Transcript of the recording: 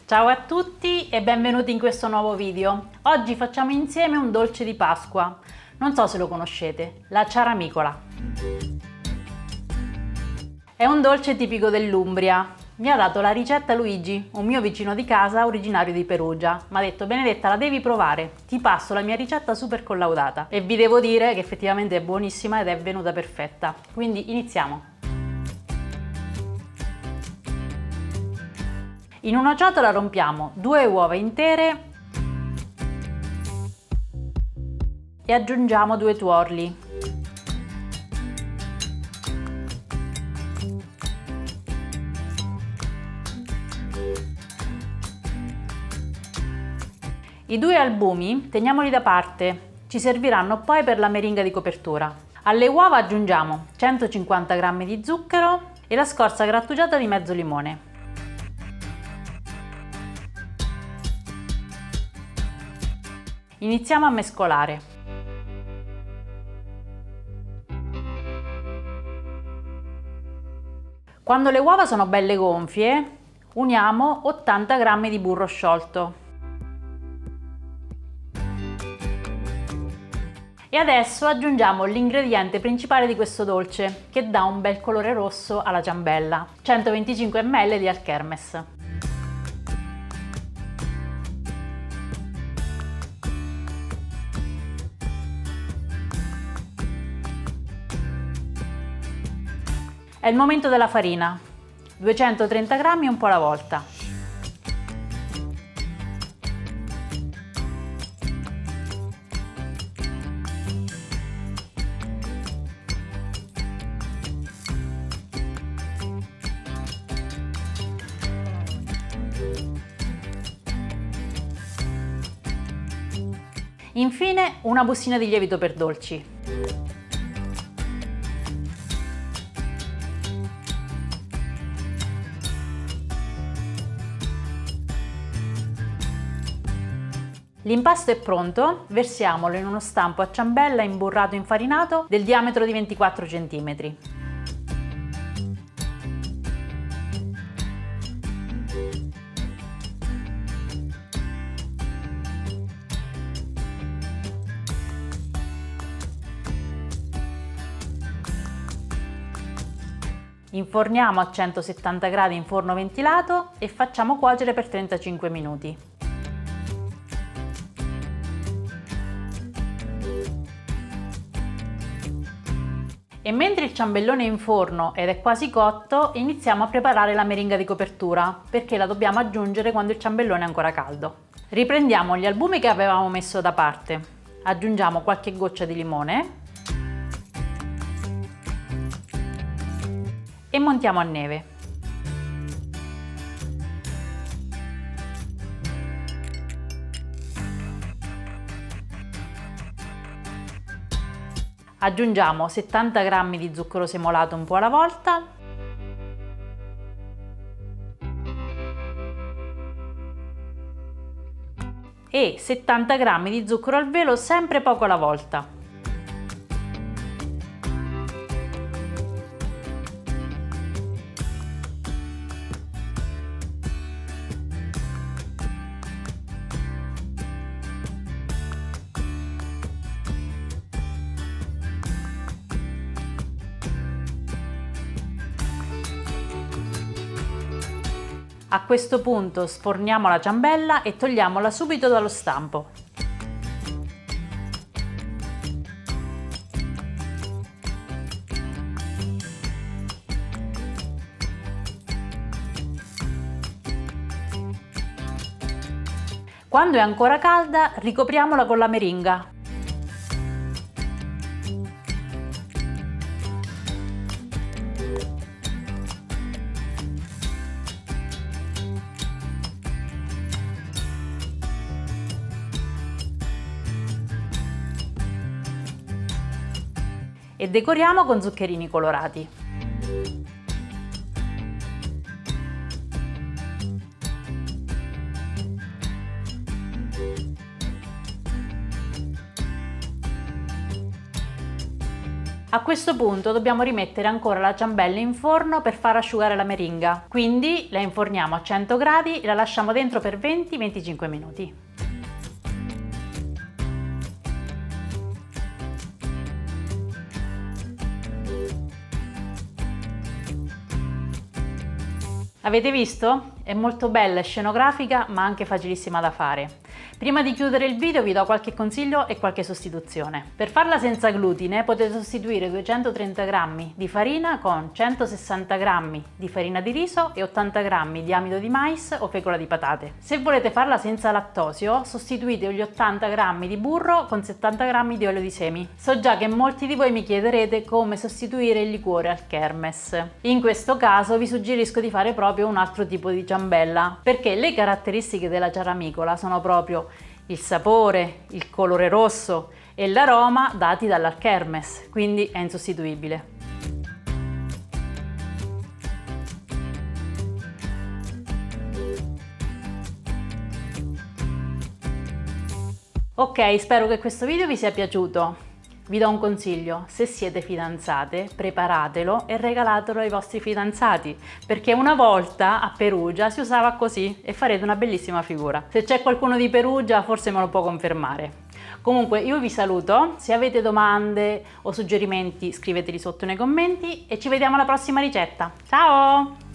Ciao a tutti e benvenuti in questo nuovo video. Oggi facciamo insieme un dolce di Pasqua. Non so se lo conoscete, la ciaramicola. È un dolce tipico dell'Umbria. Mi ha dato la ricetta Luigi, un mio vicino di casa originario di Perugia. Mi ha detto: Benedetta, la devi provare, ti passo la mia ricetta super collaudata. E vi devo dire che effettivamente è buonissima ed è venuta perfetta. Quindi iniziamo. In una ciotola rompiamo 2 uova intere e aggiungiamo 2 tuorli. I 2 albumi teniamoli da parte, ci serviranno poi per la meringa di copertura. Alle uova aggiungiamo 150 g di zucchero e la scorza grattugiata di mezzo limone. Iniziamo a mescolare. Quando le uova sono belle gonfie, uniamo 80 g di burro sciolto. E adesso aggiungiamo l'ingrediente principale di questo dolce, che dà un bel colore rosso alla ciambella: 125 ml di Alchermes. È il momento della farina, 230 g un po' alla volta. Infine una bustina di lievito per dolci. L'impasto è pronto, versiamolo in uno stampo a ciambella imburrato infarinato del diametro di 24 cm. Inforniamo a 170 gradi in forno ventilato e facciamo cuocere per 35 minuti. E mentre il ciambellone è in forno ed è quasi cotto, iniziamo a preparare la meringa di copertura, perché la dobbiamo aggiungere quando il ciambellone è ancora caldo. Riprendiamo gli albumi che avevamo messo da parte, aggiungiamo qualche goccia di limone e montiamo a neve. Aggiungiamo 70 g di zucchero semolato un po' alla volta e 70 g di zucchero al velo, sempre poco alla volta. A questo punto sforniamo la ciambella e togliamola subito dallo stampo. Quando è ancora calda, ricopriamola con la meringa. E decoriamo con zuccherini colorati. A questo punto dobbiamo rimettere ancora la ciambella in forno per far asciugare la meringa, quindi la inforniamo a 100 gradi e la lasciamo dentro per 20-25 minuti. Avete visto? È molto bella e scenografica, ma anche facilissima da fare. Prima di chiudere il video vi do qualche consiglio e qualche sostituzione. Per farla senza glutine potete sostituire 230 g di farina con 160 g di farina di riso e 80 g di amido di mais o fecola di patate. Se volete farla senza lattosio, sostituite gli 80 g di burro con 70 g di olio di semi. So già che molti di voi mi chiederete come sostituire il liquore al kermes. In questo caso vi suggerisco di fare proprio un altro tipo di ciambella, perché le caratteristiche della ciaramicola sono proprio il sapore, il colore rosso e l'aroma dati dalla kermes, quindi è insostituibile. Ok, spero che questo video vi sia piaciuto. Vi do un consiglio: se siete fidanzate, preparatelo e regalatelo ai vostri fidanzati, perché una volta a Perugia si usava così e farete una bellissima figura. Se c'è qualcuno di Perugia forse me lo può confermare. Comunque io vi saluto, se avete domande o suggerimenti scriveteli sotto nei commenti e ci vediamo alla prossima ricetta. Ciao!